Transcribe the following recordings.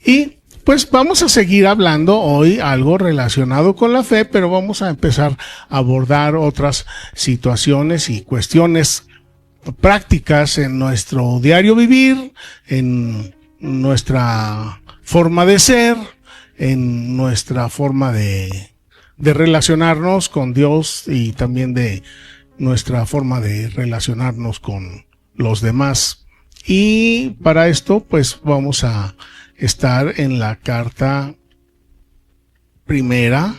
Y pues vamos a seguir hablando hoy algo relacionado con la fe, pero vamos a empezar a abordar otras situaciones y cuestiones prácticas en nuestro diario vivir, en nuestra forma de ser, en nuestra forma de relacionarnos con Dios y también de nuestra forma de relacionarnos con los demás. Y para esto pues vamos a estar en la carta primera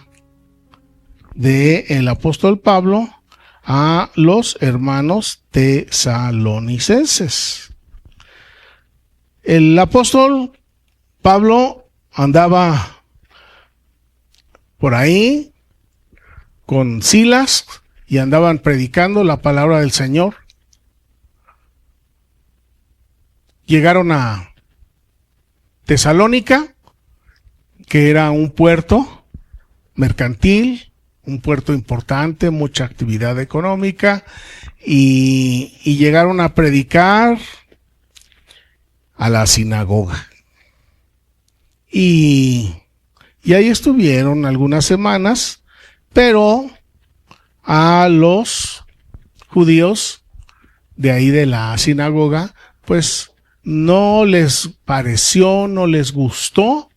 del apóstol Pablo a los hermanos tesalonicenses. El apóstol Pablo andaba por ahí con Silas y andaban predicando la palabra del Señor. Llegaron a Tesalónica, que era un puerto mercantil, un puerto importante, mucha actividad económica, y llegaron a predicar a la sinagoga. Y ahí estuvieron algunas semanas, pero a los judíos de ahí de la sinagoga, pues no les pareció, no les gustó.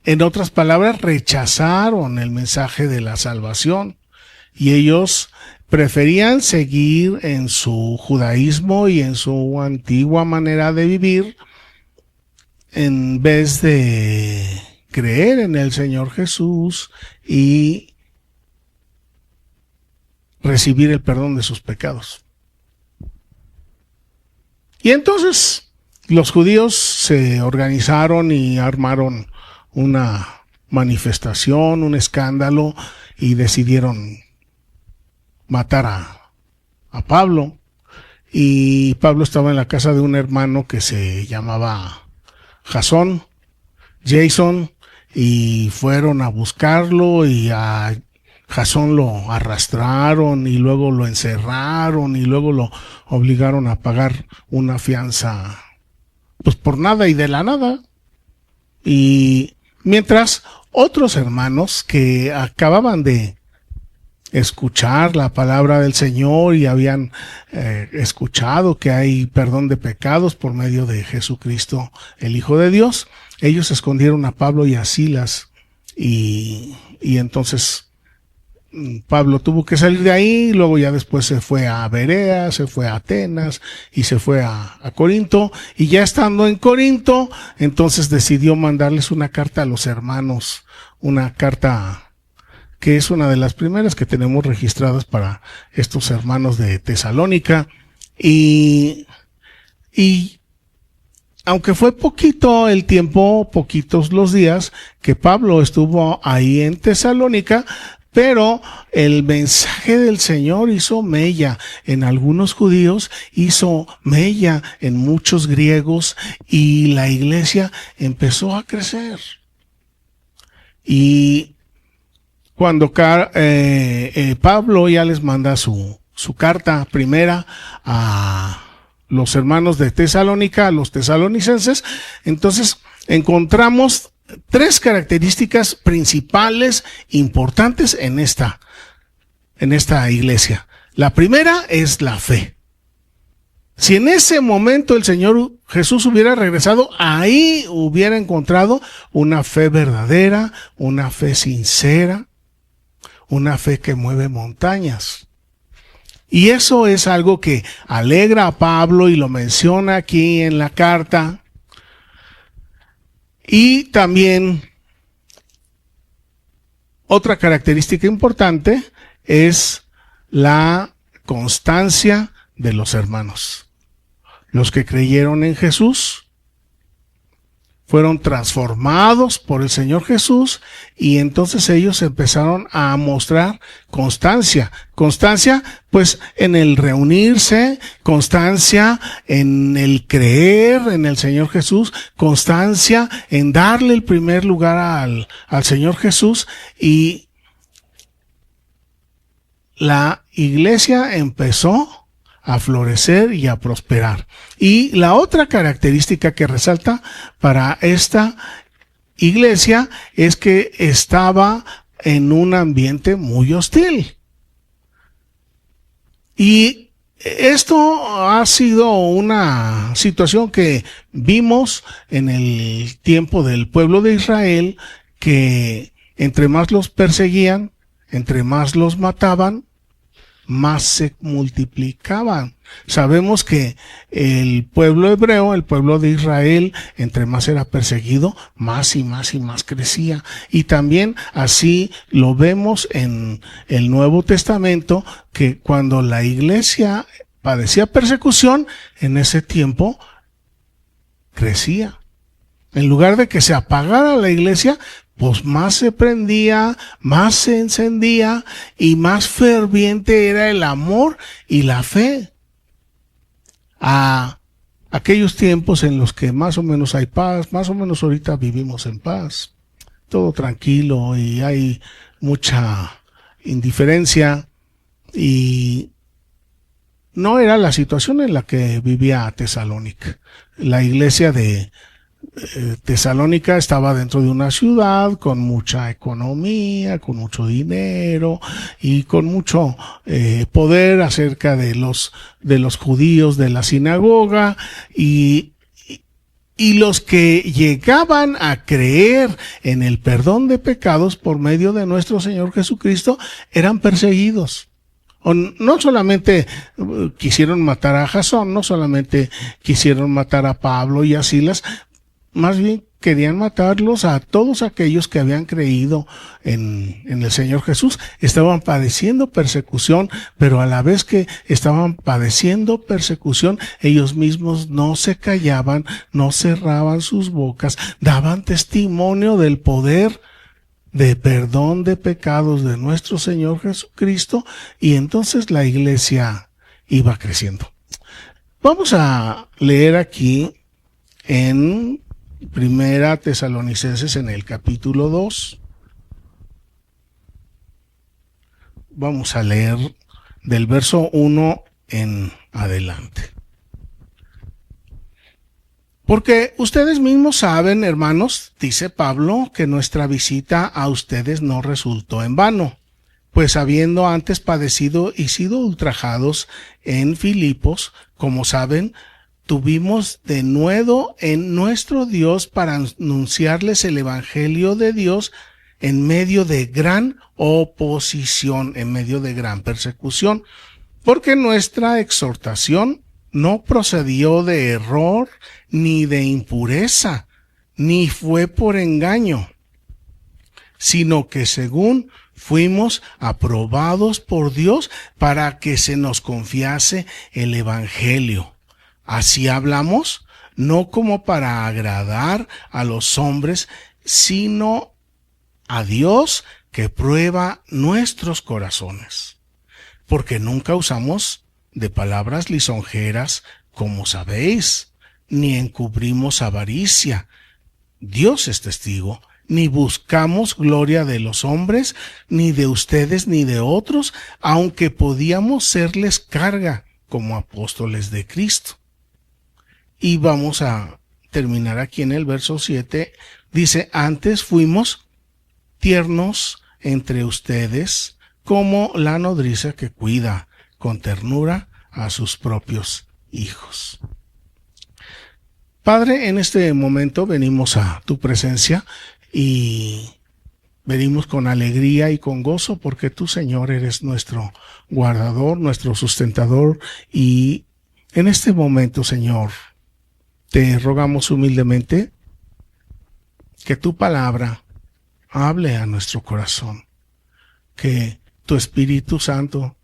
En otras palabras, rechazaron el mensaje de la salvación y ellos preferían seguir en su judaísmo y en su antigua manera de vivir en vez de creer en el Señor Jesús y recibir el perdón de sus pecados. Y entonces los judíos se organizaron y armaron una manifestación, un escándalo, y decidieron matar a Pablo. Y Pablo estaba en la casa de un hermano que se llamaba Jason, y fueron a buscarlo y a Jasón lo arrastraron y luego lo encerraron y luego lo obligaron a pagar una fianza, pues por nada y de la nada. Y mientras otros hermanos que acababan de escuchar la palabra del Señor y habían escuchado que hay perdón de pecados por medio de Jesucristo, el Hijo de Dios, ellos escondieron a Pablo y a Silas y entonces Pablo tuvo que salir de ahí, luego ya después se fue a Berea, se fue a Atenas y se fue a Corinto, y ya estando en Corinto, entonces decidió mandarles una carta a los hermanos, una carta que es una de las primeras que tenemos registradas para estos hermanos de Tesalónica, y aunque fue poquito el tiempo, poquitos los días que Pablo estuvo ahí en Tesalónica, pero el mensaje del Señor hizo mella en algunos judíos, hizo mella en muchos griegos, y la iglesia empezó a crecer. Y cuando Pablo ya les manda su carta primera a los hermanos de Tesalónica, a los tesalonicenses, entonces encontramos tres características principales importantes en esta iglesia. La primera es la fe. Si en ese momento el Señor Jesús hubiera regresado, ahí hubiera encontrado una fe verdadera, una fe sincera, una fe que mueve montañas. Y eso es algo que alegra a Pablo y lo menciona aquí en la carta. Y también otra característica importante es la constancia de los hermanos. Los que creyeron en Jesús fueron transformados por el Señor Jesús, y entonces ellos empezaron a mostrar constancia. Constancia, pues, en el reunirse, constancia en el creer en el Señor Jesús, constancia en darle el primer lugar al Señor Jesús, y la iglesia empezó a florecer y a prosperar. Y la otra característica que resalta para esta iglesia es que estaba en un ambiente muy hostil. Y esto ha sido una situación que vimos en el tiempo del pueblo de Israel, que entre más los perseguían, entre más los mataban, más se multiplicaban. Sabemos que el pueblo hebreo, el pueblo de Israel, entre más era perseguido, más y más y más crecía. Y también así lo vemos en el Nuevo Testamento, que cuando la iglesia padecía persecución, en ese tiempo crecía. En lugar de que se apagara la iglesia, pues más se prendía, más se encendía y más ferviente era el amor y la fe. A aquellos tiempos en los que más o menos hay paz, más o menos ahorita vivimos en paz, todo tranquilo y hay mucha indiferencia, y no era la situación en la que vivía Tesalónica. La iglesia de Tesalónica estaba dentro de una ciudad con mucha economía, con mucho dinero y con mucho poder acerca de los judíos de la sinagoga, y los que llegaban a creer en el perdón de pecados por medio de nuestro Señor Jesucristo eran perseguidos. No solamente quisieron matar a Jasón, no solamente quisieron matar a Pablo y a Silas, más bien querían matarlos a todos aquellos que habían creído en el Señor Jesús. Estaban padeciendo persecución, pero a la vez que estaban padeciendo persecución, ellos mismos no se callaban, no cerraban sus bocas, daban testimonio del poder de perdón de pecados de nuestro Señor Jesucristo, y entonces la iglesia iba creciendo. Vamos a leer aquí en Primera Tesalonicenses, en el capítulo 2. Vamos a leer del verso 1 en adelante. Porque ustedes mismos saben, hermanos, dice Pablo, que nuestra visita a ustedes no resultó en vano, pues habiendo antes padecido y sido ultrajados en Filipos, como saben, tuvimos denuedo en nuestro Dios para anunciarles el evangelio de Dios en medio de gran oposición, en medio de gran persecución, porque nuestra exhortación no procedió de error ni de impureza, ni fue por engaño, sino que según fuimos aprobados por Dios para que se nos confiase el evangelio. Así hablamos, no como para agradar a los hombres, sino a Dios que prueba nuestros corazones. Porque nunca usamos de palabras lisonjeras, como sabéis, ni encubrimos avaricia. Dios es testigo. Ni buscamos gloria de los hombres, ni de ustedes, ni de otros, aunque podíamos serles carga como apóstoles de Cristo. Y vamos a terminar aquí en el verso 7. Dice, antes fuimos tiernos entre ustedes, como la nodriza que cuida con ternura a sus propios hijos. Padre, en este momento venimos a tu presencia y venimos con alegría y con gozo, porque tú, Señor, eres nuestro guardador, nuestro sustentador, y en este momento, Señor, te rogamos humildemente que tu palabra hable a nuestro corazón, que tu Espíritu Santo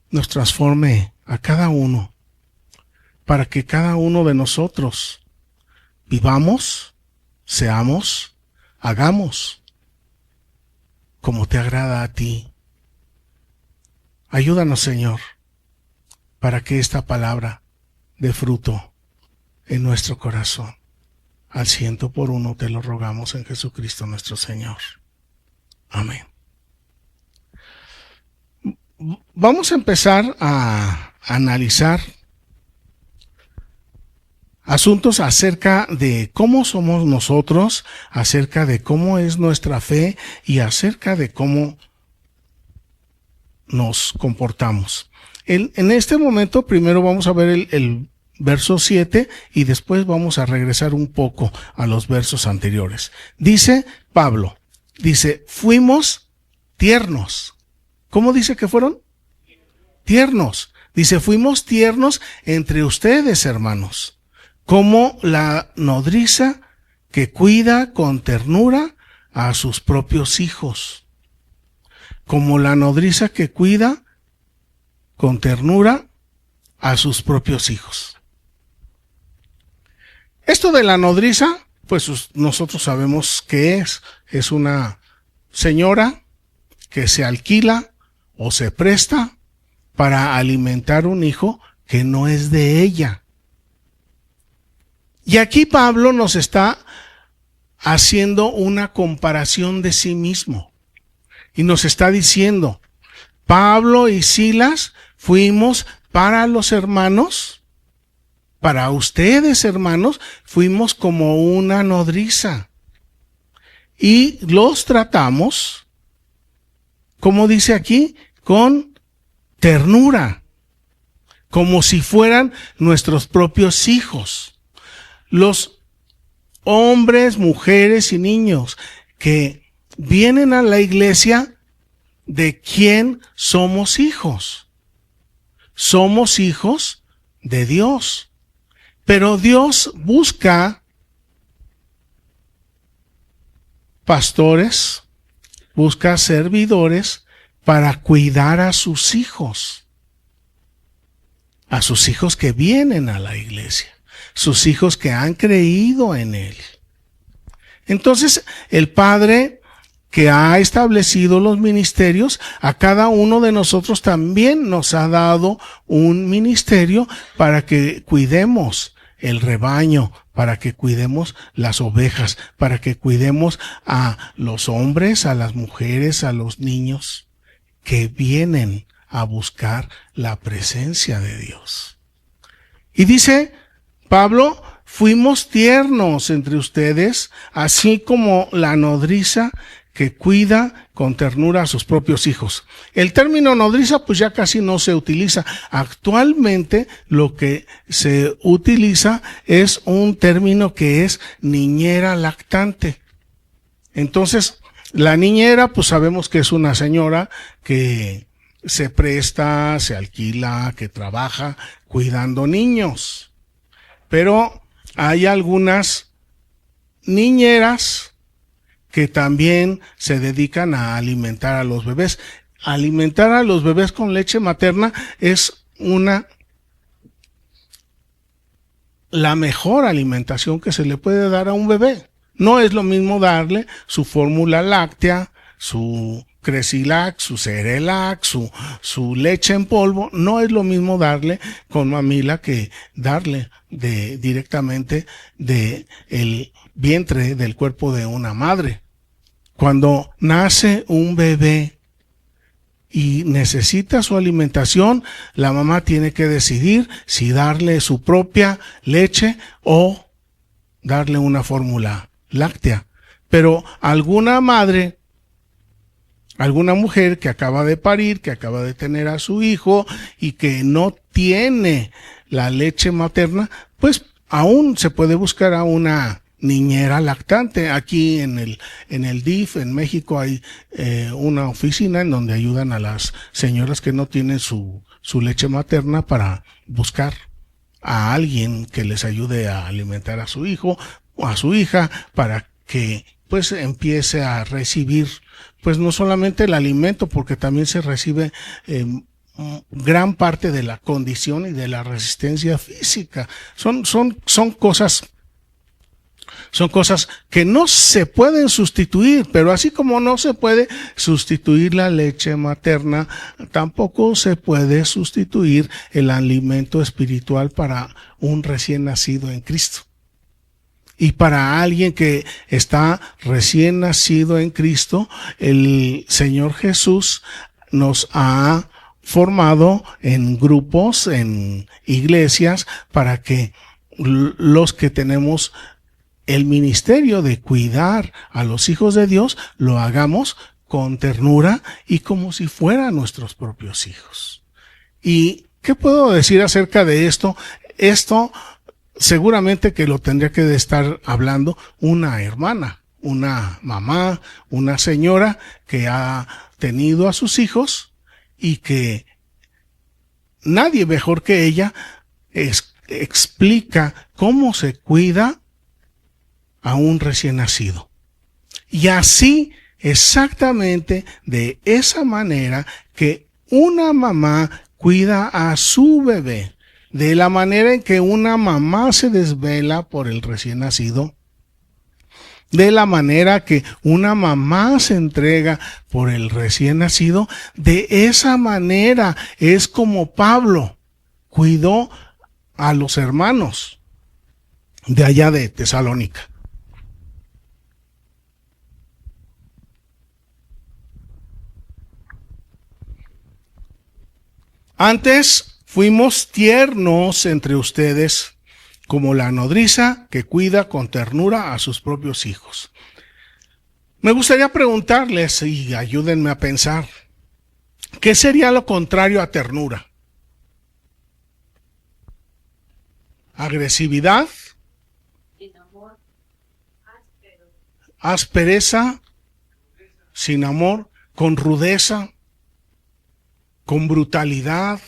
nos transforme a cada uno, para que cada uno de nosotros vivamos, seamos, hagamos como te agrada a ti. Ayúdanos, Señor, para que esta palabra dé fruto en nuestro corazón. Al 100 por 1 te lo rogamos en Jesucristo nuestro Señor. Amén. vamos a empezar a analizar asuntos acerca de cómo somos nosotros, acerca de cómo es nuestra fe y acerca de cómo nos comportamos. En este momento primero vamos a ver el verso 7 y después vamos a regresar un poco a los versos anteriores. Dice Pablo, dice, fuimos tiernos. ¿Cómo dice que fueron? Tiernos. Dice, fuimos tiernos entre ustedes, hermanos, como la nodriza que cuida con ternura a sus propios hijos. Como la nodriza que cuida con ternura a sus propios hijos. Esto de la nodriza, pues nosotros sabemos que es una señora que se alquila o se presta para alimentar un hijo que no es de ella. Y aquí Pablo nos está haciendo una comparación de sí mismo. Y nos está diciendo, Pablo y Silas fuimos para los hermanos, para ustedes hermanos, fuimos como una nodriza. Y los tratamos, como dice aquí, con ternura, como si fueran nuestros propios hijos. Los hombres, mujeres y niños que vienen a la iglesia, ¿de quién somos hijos? Somos hijos de Dios. Pero Dios busca pastores, busca servidores para cuidar a sus hijos que vienen a la iglesia, sus hijos que han creído en Él. Entonces, el Padre que ha establecido los ministerios, a cada uno de nosotros también nos ha dado un ministerio para que cuidemos el rebaño, para que cuidemos las ovejas, para que cuidemos a los hombres, a las mujeres, a los niños que vienen a buscar la presencia de Dios. Y dice Pablo, fuimos tiernos entre ustedes, así como la nodriza que cuida con ternura a sus propios hijos. El término nodriza pues ya casi no se utiliza. Actualmente lo que se utiliza es un término que es niñera lactante. Entonces, la niñera pues sabemos que es una señora que se presta, se alquila, que trabaja cuidando niños. Pero hay algunas niñeras que también se dedican a alimentar a los bebés. Alimentar a los bebés con leche materna es la mejor alimentación que se le puede dar a un bebé. No es lo mismo darle su fórmula láctea, su Cresilac, su Cerelac, su leche en polvo. No es lo mismo darle con mamila que darle directamente de el vientre del cuerpo de una madre. Cuando nace un bebé y necesita su alimentación, la mamá tiene que decidir si darle su propia leche o darle una fórmula láctea. Pero alguna madre, alguna mujer que acaba de parir, que acaba de tener a su hijo y que no tiene la leche materna, pues aún se puede buscar a una niñera lactante. Aquí en el DIF, en México, hay una oficina en donde ayudan a las señoras que no tienen su leche materna para buscar a alguien que les ayude a alimentar a su hijo o a su hija para que pues empiece a recibir pues no solamente el alimento, porque también se recibe gran parte de la condición y de la resistencia física. Son cosas que no se pueden sustituir, pero así como no se puede sustituir la leche materna, tampoco se puede sustituir el alimento espiritual para un recién nacido en Cristo. Y para alguien que está recién nacido en Cristo, el Señor Jesús nos ha formado en grupos, en iglesias, para que los que tenemos el ministerio de cuidar a los hijos de Dios, lo hagamos con ternura y como si fueran nuestros propios hijos. ¿Y qué puedo decir acerca de esto? Esto seguramente que lo tendría que estar hablando una hermana, una mamá, una señora que ha tenido a sus hijos y que nadie mejor que ella explica cómo se cuida a un recién nacido. Y así, exactamente de esa manera que una mamá cuida a su bebé, de la manera en que una mamá se desvela por el recién nacido, de la manera que una mamá se entrega por el recién nacido, de esa manera es como Pablo cuidó a los hermanos de allá de Tesalónica. Antes fuimos tiernos entre ustedes, como la nodriza que cuida con ternura a sus propios hijos. Me gustaría preguntarles, y ayúdenme a pensar, ¿qué sería lo contrario a ternura? ¿Agresividad? ¿Aspereza? ¿Sin amor? ¿Con rudeza? ¿Con brutalidad?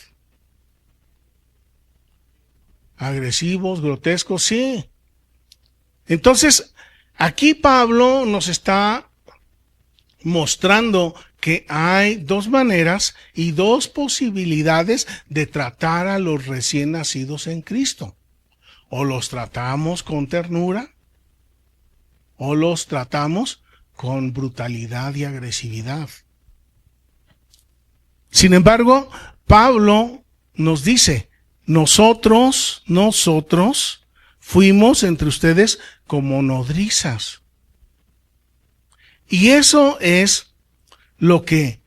¿Agresivos, grotescos? Sí. Entonces, aquí Pablo nos está mostrando que hay dos maneras y dos posibilidades de tratar a los recién nacidos en Cristo. O los tratamos con ternura, o los tratamos con brutalidad y agresividad. Sin embargo, Pablo nos dice, nosotros fuimos entre ustedes como nodrizas. Y eso es lo que,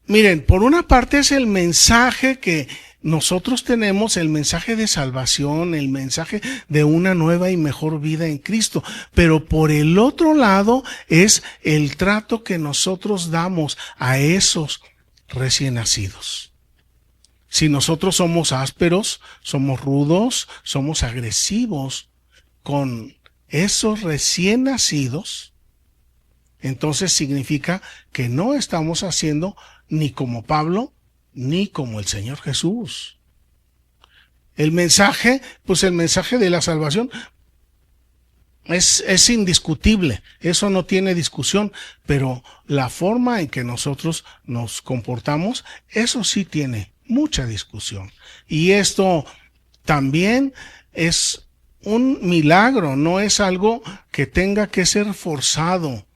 miren, por una parte es el mensaje que nosotros tenemos, el mensaje de salvación, el mensaje de una nueva y mejor vida en Cristo. Pero por el otro lado es el trato que nosotros damos a esos recién nacidos. Si nosotros somos ásperos, somos rudos, somos agresivos con esos recién nacidos, entonces significa que no estamos haciendo ni como Pablo, ni como el Señor Jesús. El mensaje, pues el mensaje de la salvación es indiscutible, eso no tiene discusión, pero la forma en que nosotros nos comportamos, eso sí tiene mucha discusión. Y esto también es un milagro, no es algo que tenga que ser forzado,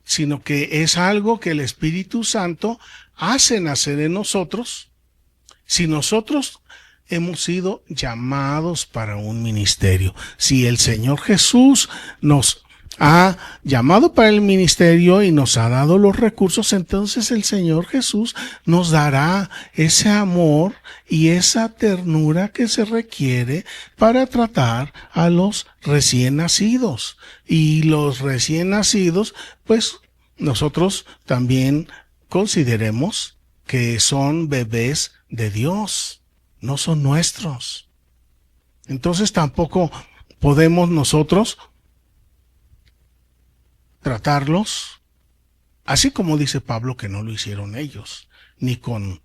sino que es algo que el Espíritu Santo hace nacer en nosotros, si nosotros hemos sido llamados para un ministerio. Si el Señor Jesús nos ha llamado para el ministerio y nos ha dado los recursos, entonces el Señor Jesús nos dará ese amor y esa ternura que se requiere para tratar a los recién nacidos. Y los recién nacidos, pues nosotros también consideremos que son bebés de Dios, no son nuestros. Entonces tampoco podemos nosotros tratarlos así como dice Pablo que no lo hicieron ellos, ni con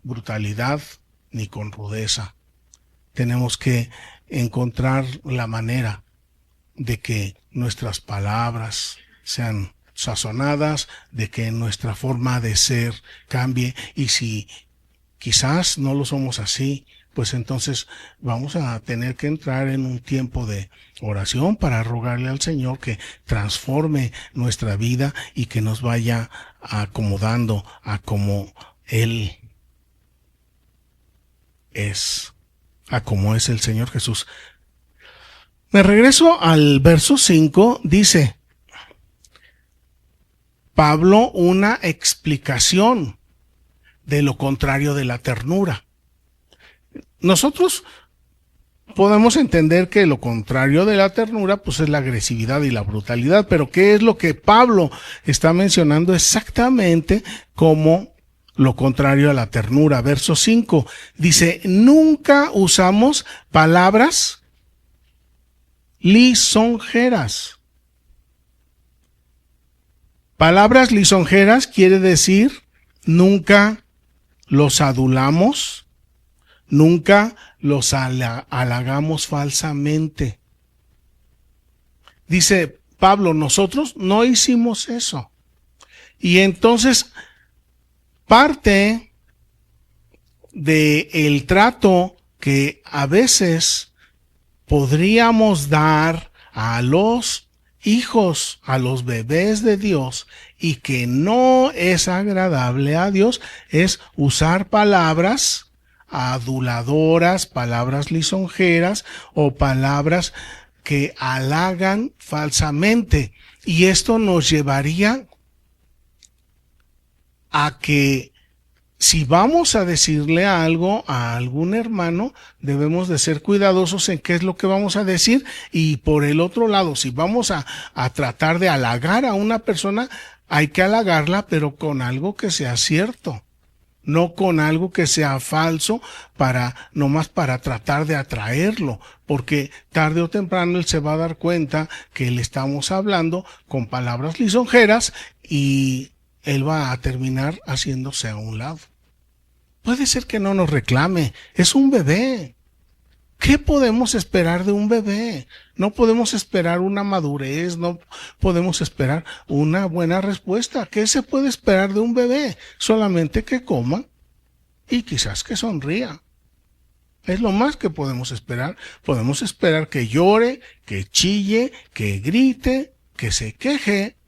brutalidad, ni con rudeza. Tenemos que encontrar la manera de que nuestras palabras sean sazonadas, de que nuestra forma de ser cambie, y si quizás no lo somos así, pues entonces vamos a tener que entrar en un tiempo de oración para rogarle al Señor que transforme nuestra vida y que nos vaya acomodando a como Él es, a como es el Señor Jesús. Me regreso al verso 5, dice Pablo una explicación de lo contrario de la ternura. Nosotros podemos entender que lo contrario de la ternura pues es la agresividad y la brutalidad, pero ¿qué es lo que Pablo está mencionando exactamente como lo contrario a la ternura? Verso 5 dice, nunca usamos palabras lisonjeras. Palabras lisonjeras quiere decir nunca los adulamos, nunca los halagamos falsamente. Dice Pablo, nosotros no hicimos eso. Y entonces parte del trato que a veces podríamos dar a los hijos, a los bebés de Dios, y que no es agradable a Dios, es usar palabras aduladoras, palabras lisonjeras o palabras que halagan falsamente. Y esto nos llevaría a que si vamos a decirle algo a algún hermano, debemos de ser cuidadosos en qué es lo que vamos a decir. Y por el otro lado, si vamos a tratar de halagar a una persona, hay que halagarla, pero con algo que sea cierto, no con algo que sea falso, nomás para tratar de atraerlo, porque tarde o temprano él se va a dar cuenta que le estamos hablando con palabras lisonjeras y él va a terminar haciéndose a un lado. Puede ser que no nos reclame, es un bebé. ¿Qué podemos esperar de un bebé? No podemos esperar una madurez, no podemos esperar una buena respuesta. ¿Qué se puede esperar de un bebé? Solamente que coma y quizás que sonría. Es lo más que podemos esperar. Podemos esperar que llore, que chille, que grite, que se queje.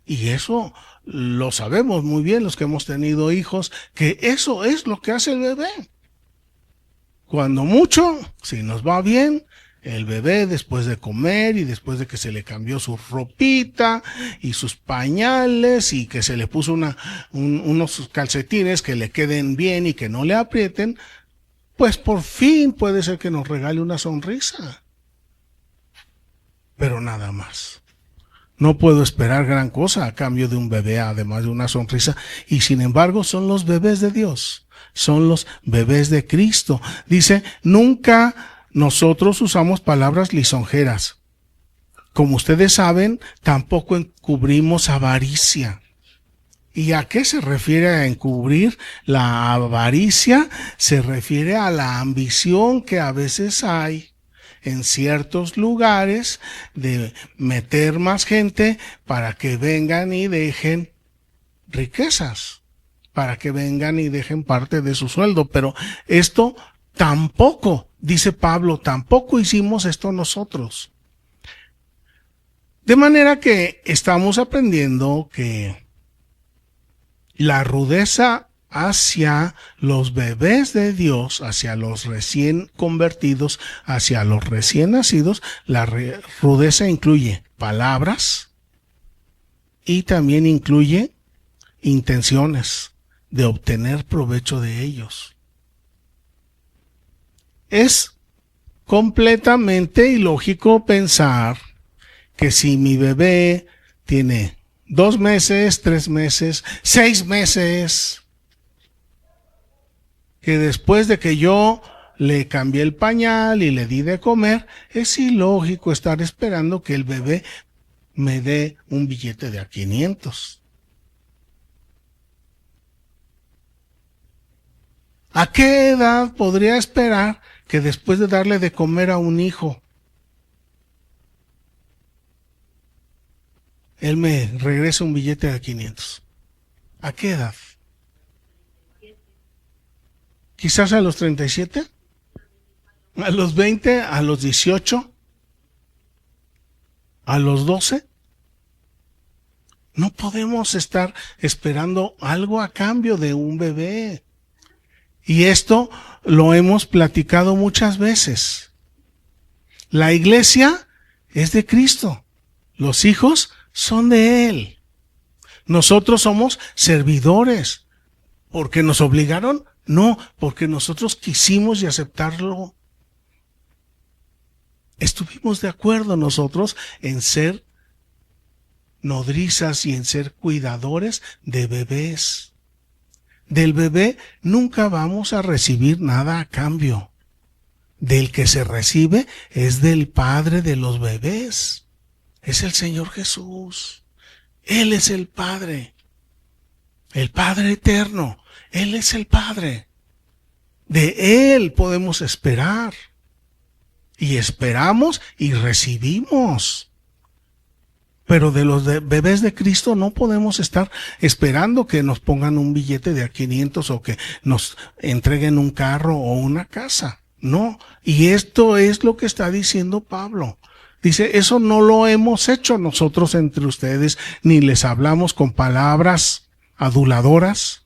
Y eso lo sabemos muy bien los que hemos tenido hijos, que eso es lo que hace el bebé. Cuando mucho, si nos va bien, el bebé después de comer y después de que se le cambió su ropita y sus pañales y que se le puso unos calcetines que le queden bien y que no le aprieten, pues por fin puede ser que nos regale una sonrisa. Pero nada más. No puedo esperar gran cosa a cambio de un bebé, además de una sonrisa. Y sin embargo, son los bebés de Dios. Son los bebés de Cristo. Dice, nunca nosotros usamos palabras lisonjeras. Como ustedes saben, tampoco encubrimos avaricia. ¿Y a qué se refiere a encubrir? La avaricia se refiere a la ambición que a veces hay en ciertos lugares de meter más gente para que vengan y dejen riquezas, para que vengan y dejen parte de su sueldo. Pero esto tampoco, dice Pablo, tampoco hicimos esto nosotros. De manera que estamos aprendiendo que la rudeza hacia los bebés de Dios, hacia los recién convertidos, hacia los recién nacidos, la rudeza incluye palabras y también incluye intenciones de obtener provecho de ellos. Es completamente ilógico pensar que si mi bebé tiene 2 meses, 3 meses, 6 meses, que después de que yo le cambié el pañal y le di de comer, es ilógico estar esperando que el bebé me dé un billete de a 500. ¿A qué edad podría esperar que después de darle de comer a un hijo, él me regrese un billete de 500? ¿A qué edad? Quizás a los 37, a los 20, a los 18, a los 12. No podemos estar esperando algo a cambio de un bebé. Y esto lo hemos platicado muchas veces. La iglesia es de Cristo. Los hijos son de Él. Nosotros somos servidores. ¿Porque nos obligaron? No, porque nosotros quisimos y aceptarlo. Estuvimos de acuerdo nosotros en ser nodrizas y en ser cuidadores de bebés. Del bebé nunca vamos a recibir nada a cambio. Del que se recibe es del Padre de los bebés. Es el Señor Jesús. Él es el Padre eterno. Él es el Padre. De Él podemos esperar. Y esperamos y recibimos. Pero de los bebés de Cristo no podemos estar esperando que nos pongan un billete de a 500 o que nos entreguen un carro o una casa. No. Y esto es lo que está diciendo Pablo. Dice, eso no lo hemos hecho nosotros entre ustedes, ni les hablamos con palabras aduladoras,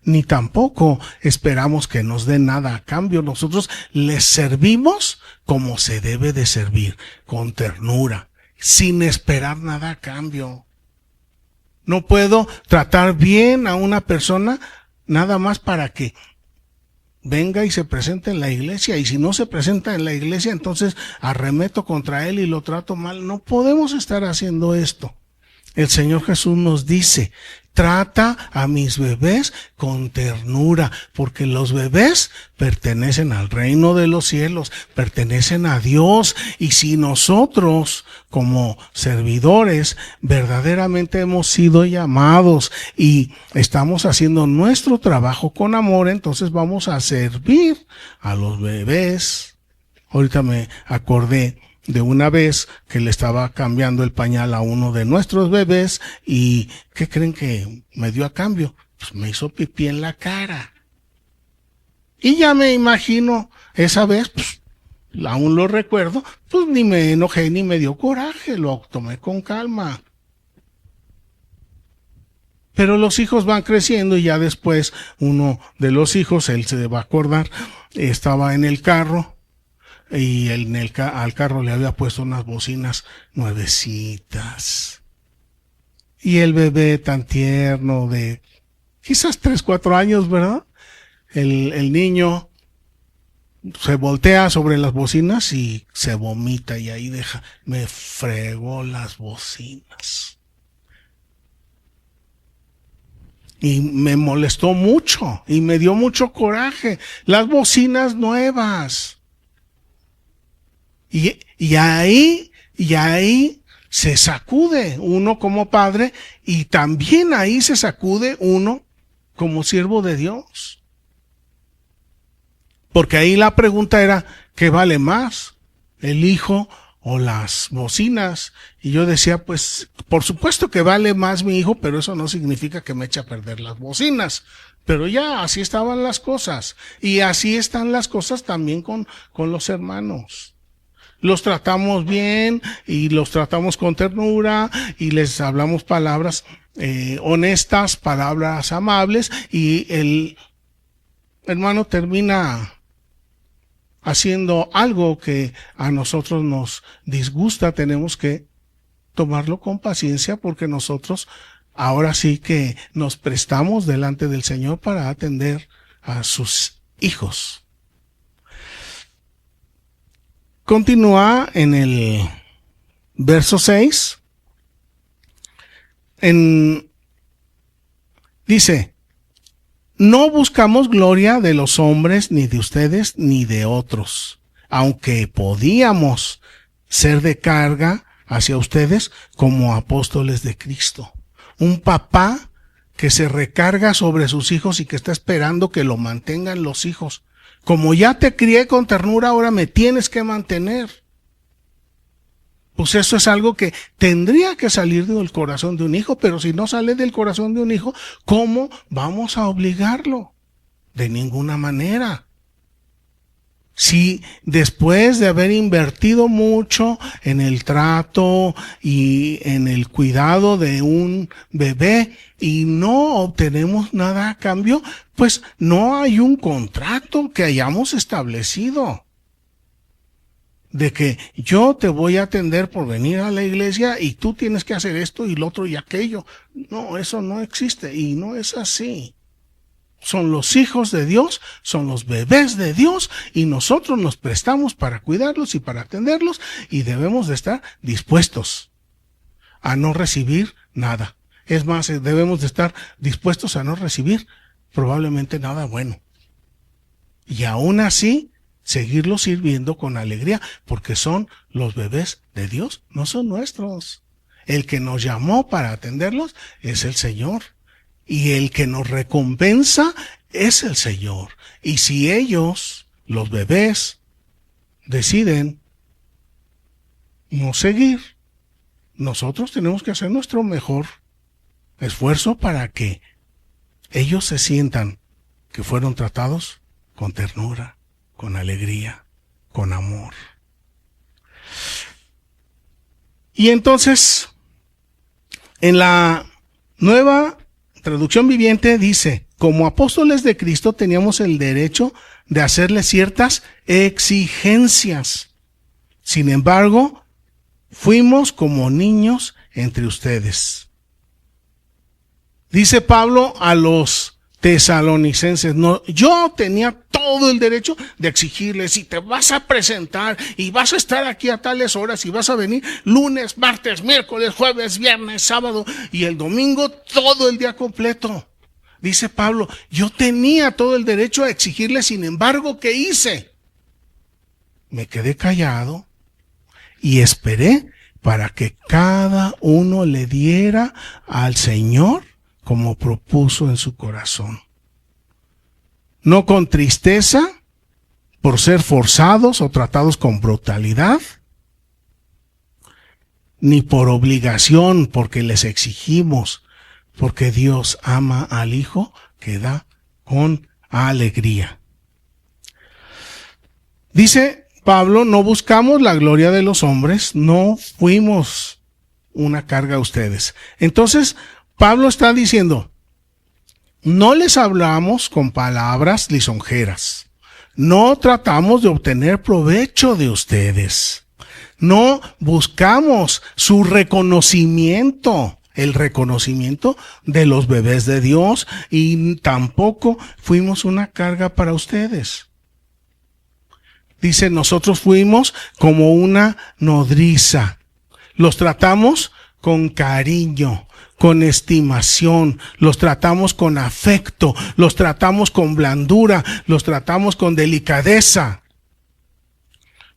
ni tampoco esperamos que nos den nada a cambio. Nosotros les servimos como se debe de servir, con ternura, sin esperar nada a cambio. No puedo tratar bien a una persona nada más para que venga y se presente en la iglesia, y si no se presenta en la iglesia, entonces arremeto contra él y lo trato mal. No podemos estar haciendo esto. El Señor Jesús nos dice, trata a mis bebés con ternura, porque los bebés pertenecen al reino de los cielos, pertenecen a Dios, y si nosotros como servidores verdaderamente hemos sido llamados y estamos haciendo nuestro trabajo con amor, entonces vamos a servir a los bebés. Ahorita me acordé de una vez que le estaba cambiando el pañal a uno de nuestros bebés y ¿qué creen que me dio a cambio? Pues me hizo pipí en la cara. Y ya me imagino, esa vez, pues, aún lo recuerdo, pues ni me enojé ni me dio coraje, lo tomé con calma. Pero los hijos van creciendo y ya después uno de los hijos, él se va a acordar, estaba en el carro, y al carro le había puesto unas bocinas nuevecitas. Y el bebé tan tierno de quizás 3, 4 años, ¿verdad? El niño se voltea sobre las bocinas y se vomita y ahí deja, me fregó las bocinas. Y me molestó mucho y me dio mucho coraje. Las bocinas nuevas. Y ahí se sacude uno como padre y también ahí se sacude uno como siervo de Dios. Porque ahí la pregunta era, ¿qué vale más? ¿El hijo o las bocinas? Y yo decía, pues, por supuesto que vale más mi hijo, pero eso no significa que me eche a perder las bocinas. Pero ya, así estaban las cosas. Y así están las cosas también con los hermanos. Los tratamos bien y los tratamos con ternura y les hablamos palabras honestas, palabras amables, y el hermano termina haciendo algo que a nosotros nos disgusta. Tenemos que tomarlo con paciencia porque nosotros ahora sí que nos prestamos delante del Señor para atender a sus hijos. Continúa en el verso 6. Dice, no buscamos gloria de los hombres, ni de ustedes, ni de otros, aunque podíamos ser de carga hacia ustedes como apóstoles de Cristo. Un papá que se recarga sobre sus hijos y que está esperando que lo mantengan los hijos. Como ya te crié con ternura, ahora me tienes que mantener. Pues eso es algo que tendría que salir del corazón de un hijo, pero si no sale del corazón de un hijo, ¿cómo vamos a obligarlo? De ninguna manera. Si después de haber invertido mucho en el trato y en el cuidado de un bebé y no obtenemos nada a cambio, pues no hay un contrato que hayamos establecido de que yo te voy a atender por venir a la iglesia y tú tienes que hacer esto y lo otro y aquello. No, eso no existe y no es así. son los hijos de Dios, son los bebés de Dios, y nosotros nos prestamos para cuidarlos y para atenderlos, y debemos de estar dispuestos a no recibir nada. Es más, debemos de estar dispuestos a no recibir probablemente nada bueno. Y aún así, seguirlos sirviendo con alegría, porque son los bebés de Dios, no son nuestros. El que nos llamó para atenderlos es el Señor. Y el que nos recompensa es el Señor. Y si ellos, los bebés, deciden no seguir, nosotros tenemos que hacer nuestro mejor esfuerzo para que ellos se sientan que fueron tratados con ternura, con alegría, con amor. Y entonces, en la Nueva Traducción Viviente dice: como apóstoles de Cristo teníamos el derecho de hacerle ciertas exigencias. Sin embargo, fuimos como niños entre ustedes. Dice Pablo a los tesalonicenses: no, yo tenía todo el derecho de exigirles, si te vas a presentar y vas a estar aquí a tales horas y vas a venir lunes, martes, miércoles, jueves, viernes, sábado y el domingo, todo el día completo. Dice Pablo, yo tenía todo el derecho a exigirles, sin embargo, ¿qué hice? Me quedé callado y esperé para que cada uno le diera al Señor como propuso en su corazón. No con tristeza, por ser forzados o tratados con brutalidad, ni por obligación, porque les exigimos, porque Dios ama al Hijo que da con alegría. Dice Pablo, no buscamos la gloria de los hombres, no fuimos una carga a ustedes. Entonces, Pablo está diciendo, no les hablamos con palabras lisonjeras, no tratamos de obtener provecho de ustedes, no buscamos su reconocimiento, el reconocimiento de los bebés de Dios, y tampoco fuimos una carga para ustedes. Dice, nosotros fuimos como una nodriza, los tratamos con cariño, con estimación, los tratamos con afecto, los tratamos con blandura, los tratamos con delicadeza,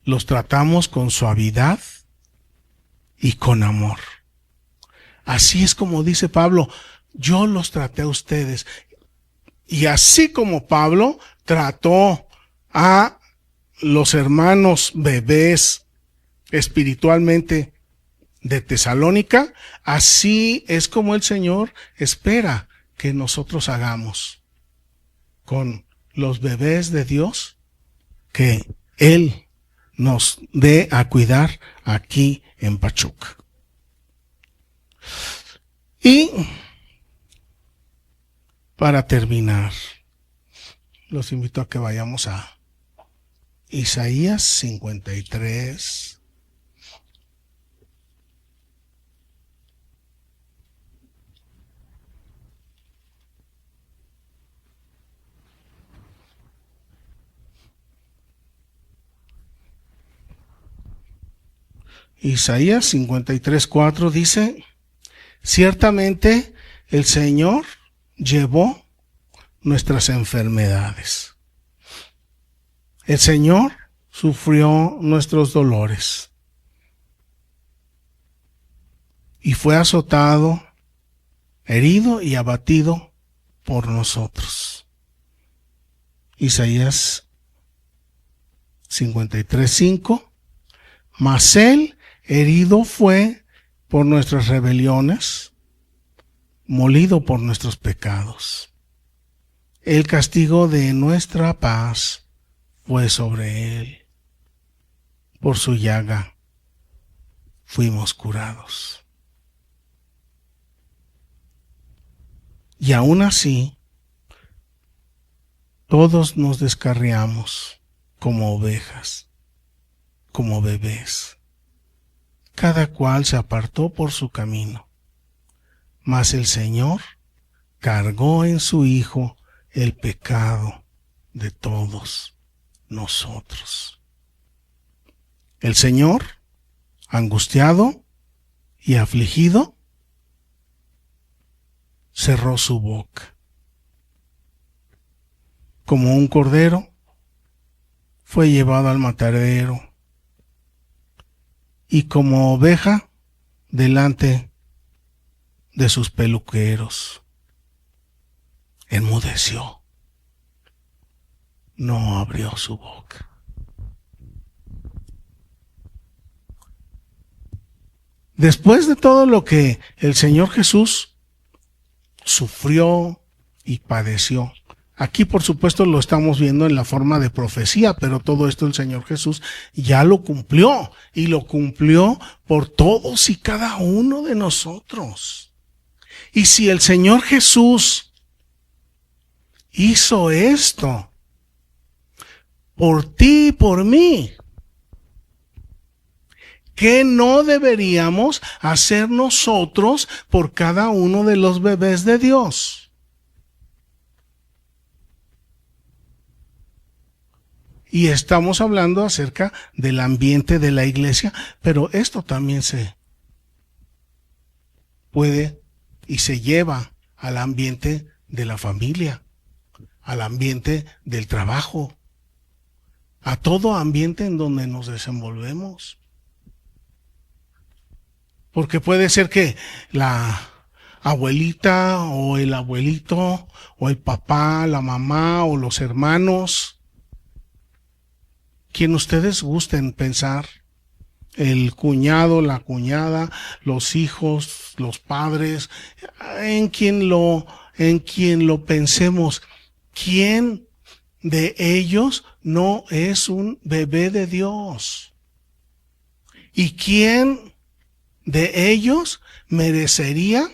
los tratamos con suavidad y con amor. Así es como dice Pablo, yo los traté a ustedes. Y así como Pablo trató a los hermanos bebés espiritualmente de Tesalónica, así es como el Señor espera que nosotros hagamos con los bebés de Dios que Él nos dé a cuidar aquí en Pachuca. Y para terminar, los invito a que vayamos a Isaías 53. Isaías 53:4 dice, ciertamente el Señor llevó nuestras enfermedades. El Señor sufrió nuestros dolores y fue azotado, herido y abatido por nosotros. Isaías 53:5, mas Él herido fue por nuestras rebeliones, molido por nuestros pecados. El castigo de nuestra paz fue sobre Él. Por su llaga fuimos curados. Y aún así, todos nos descarriamos como ovejas, como bebés. Cada cual se apartó por su camino, mas el Señor cargó en su Hijo el pecado de todos nosotros. El Señor, angustiado y afligido, cerró su boca. Como un cordero, fue llevado al matadero, y como oveja delante de sus peluqueros, enmudeció, no abrió su boca. Después de todo lo que el Señor Jesús sufrió y padeció, aquí por supuesto lo estamos viendo en la forma de profecía, pero todo esto el Señor Jesús ya lo cumplió, y lo cumplió por todos y cada uno de nosotros. Y si el Señor Jesús hizo esto por ti y por mí, ¿qué no deberíamos hacer nosotros por cada uno de los bebés de Dios? Y estamos hablando acerca del ambiente de la iglesia, pero esto también se puede y se lleva al ambiente de la familia, al ambiente del trabajo, a todo ambiente en donde nos desenvolvemos. Porque puede ser que la abuelita o el abuelito o el papá, la mamá o los hermanos, quien ustedes gusten pensar, el cuñado, la cuñada, los hijos, los padres, en quien lo pensemos, ¿quién de ellos no es un bebé de Dios? ¿Y quién de ellos merecería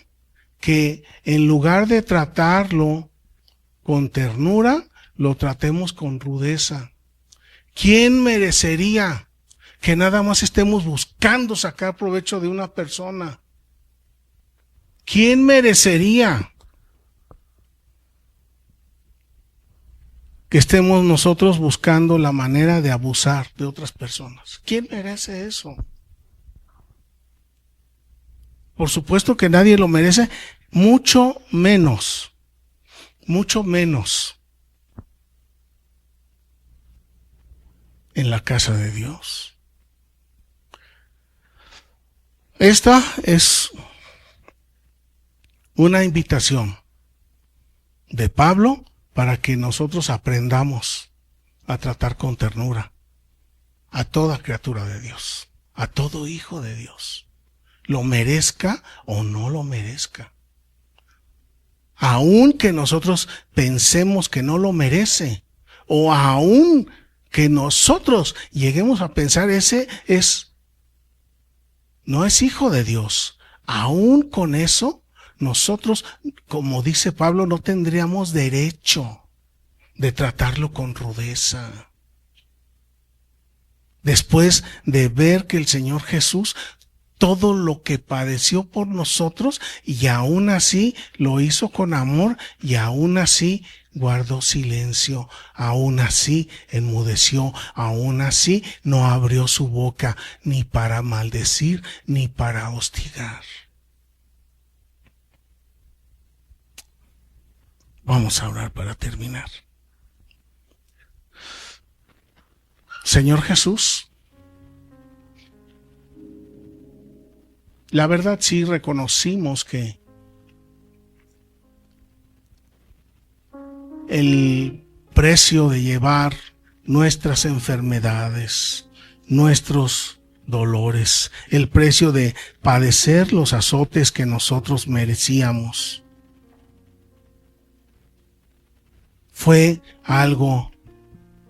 que en lugar de tratarlo con ternura, lo tratemos con rudeza? ¿Quién merecería que nada más estemos buscando sacar provecho de una persona? ¿Quién merecería que estemos nosotros buscando la manera de abusar de otras personas? ¿Quién merece eso? Por supuesto que nadie lo merece, mucho menos en la casa de Dios. Esta es una invitación de Pablo para que nosotros aprendamos a tratar con ternura a toda criatura de Dios, a todo hijo de Dios, lo merezca o no lo merezca. Aun que nosotros pensemos que no lo merece, o aun que nosotros lleguemos a pensar no es hijo de Dios, aun con eso, nosotros, como dice Pablo, no tendríamos derecho de tratarlo con rudeza. Después de ver que el Señor Jesús, todo lo que padeció por nosotros, y aún así lo hizo con amor, y aún así guardó silencio, aún así enmudeció, aún así no abrió su boca ni para maldecir ni para hostigar. Vamos a orar para terminar. Señor Jesús, la verdad sí reconocimos que el precio de llevar nuestras enfermedades, nuestros dolores, el precio de padecer los azotes que nosotros merecíamos, fue algo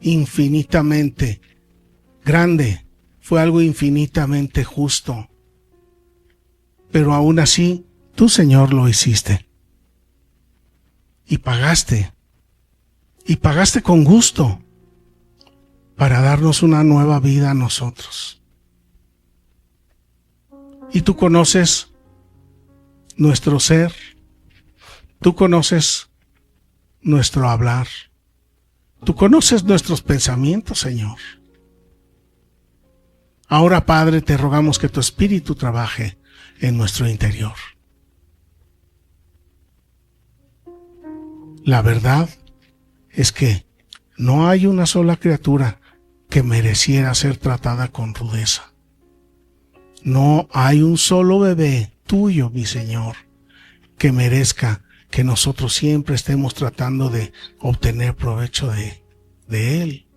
infinitamente grande, fue algo infinitamente justo. Pero aún así, tú, Señor, lo hiciste. Y pagaste con gusto para darnos una nueva vida a nosotros. Y tú conoces nuestro ser, tú conoces nuestro hablar. Tú conoces nuestros pensamientos, Señor. Ahora, Padre, te rogamos que tu Espíritu trabaje en nuestro interior. La verdad es que no hay una sola criatura que mereciera ser tratada con rudeza. No hay un solo bebé tuyo, mi Señor, que merezca que nosotros siempre estemos tratando de obtener provecho de él.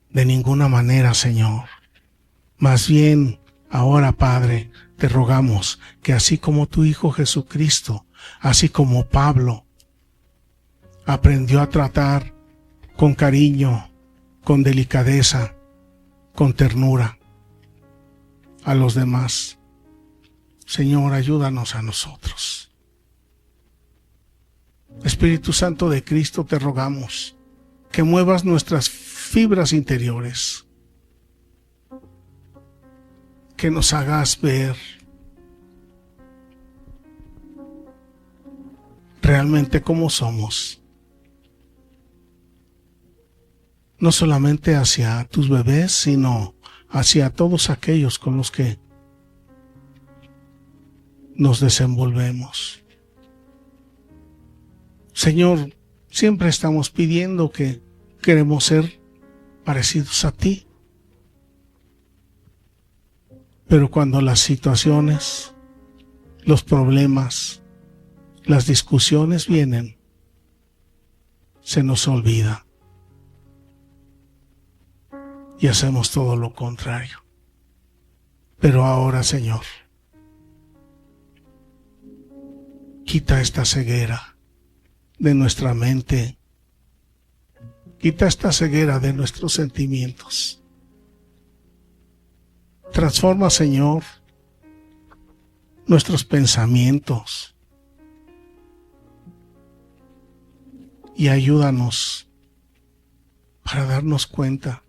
De ninguna manera, Señor. Más bien, ahora, Padre, te rogamos que así como tu Hijo Jesucristo, así como Pablo, aprendió a tratar con cariño, con delicadeza, con ternura a los demás. Señor, ayúdanos a nosotros. Espíritu Santo de Cristo, te rogamos que muevas nuestras fibras interiores, que nos hagas ver realmente cómo somos, no solamente hacia tus bebés, sino hacia todos aquellos con los que nos desenvolvemos. Señor, siempre estamos pidiendo que queremos ser parecidos a ti. Pero cuando las situaciones, los problemas, las discusiones vienen, se nos olvida y hacemos todo lo contrario. Pero ahora, Señor, quita esta ceguera de nuestra mente, quita esta ceguera de nuestros sentimientos. Transforma, Señor, nuestros pensamientos y ayúdanos para darnos cuenta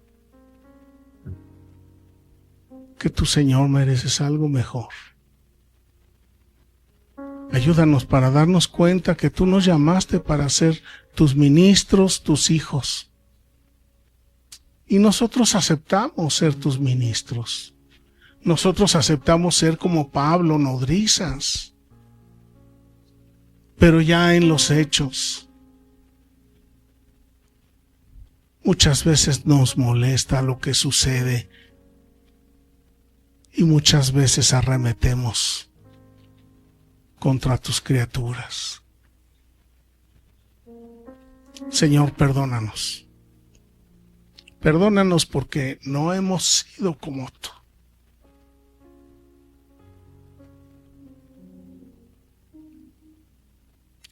que tú, Señor, mereces algo mejor. Ayúdanos para darnos cuenta que tú nos llamaste para ser tus ministros, tus hijos. Y nosotros aceptamos ser tus ministros. Nosotros aceptamos ser como Pablo, nodrizas. Pero ya en los hechos, muchas veces nos molesta lo que sucede y muchas veces arremetemos contra tus criaturas. Señor, perdónanos. Perdónanos porque no hemos sido como tú.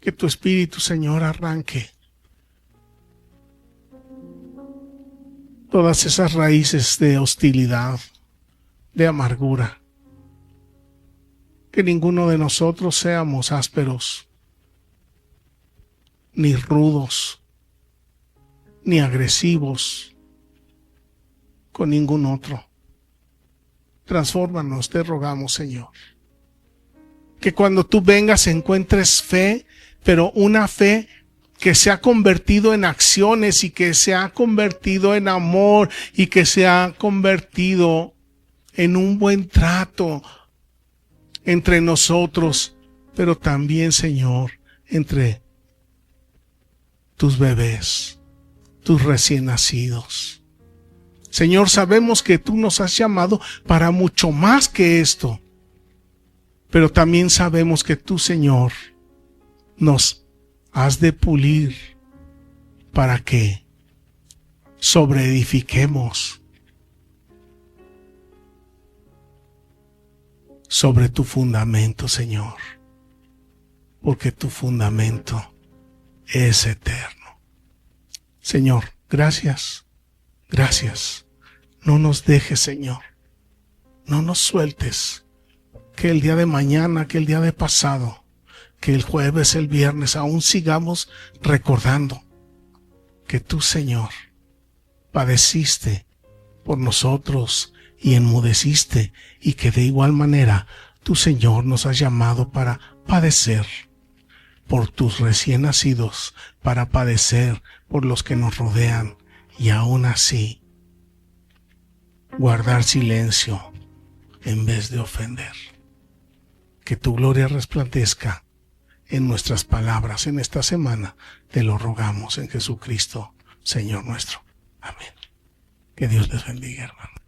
Que tu Espíritu, Señor, arranque todas esas raíces de hostilidad, de amargura. Que ninguno de nosotros seamos ásperos, ni rudos, ni agresivos con ningún otro. Transfórmanos, te rogamos, Señor. Que cuando tú vengas encuentres fe, pero una fe que se ha convertido en acciones y que se ha convertido en amor y que se ha convertido en un buen trato entre nosotros, pero también, Señor, entre tus bebés, tus recién nacidos. Señor, sabemos que tú nos has llamado para mucho más que esto, pero también sabemos que tú, Señor, nos has de pulir para que sobreedifiquemos sobre tu fundamento, Señor, porque tu fundamento es eterno. Señor, gracias, gracias. No nos dejes, Señor, no nos sueltes, que el día de mañana, que el día de pasado, que el jueves, el viernes, aún sigamos recordando que tú, Señor, padeciste por nosotros y enmudeciste, y que de igual manera tú, Señor, nos has llamado para padecer por tus recién nacidos, para padecer por los que nos rodean y aún así guardar silencio en vez de ofender. Que tu gloria resplandezca en nuestras palabras en esta semana. Te lo rogamos en Jesucristo, Señor nuestro. Amén. Que Dios les bendiga, hermano.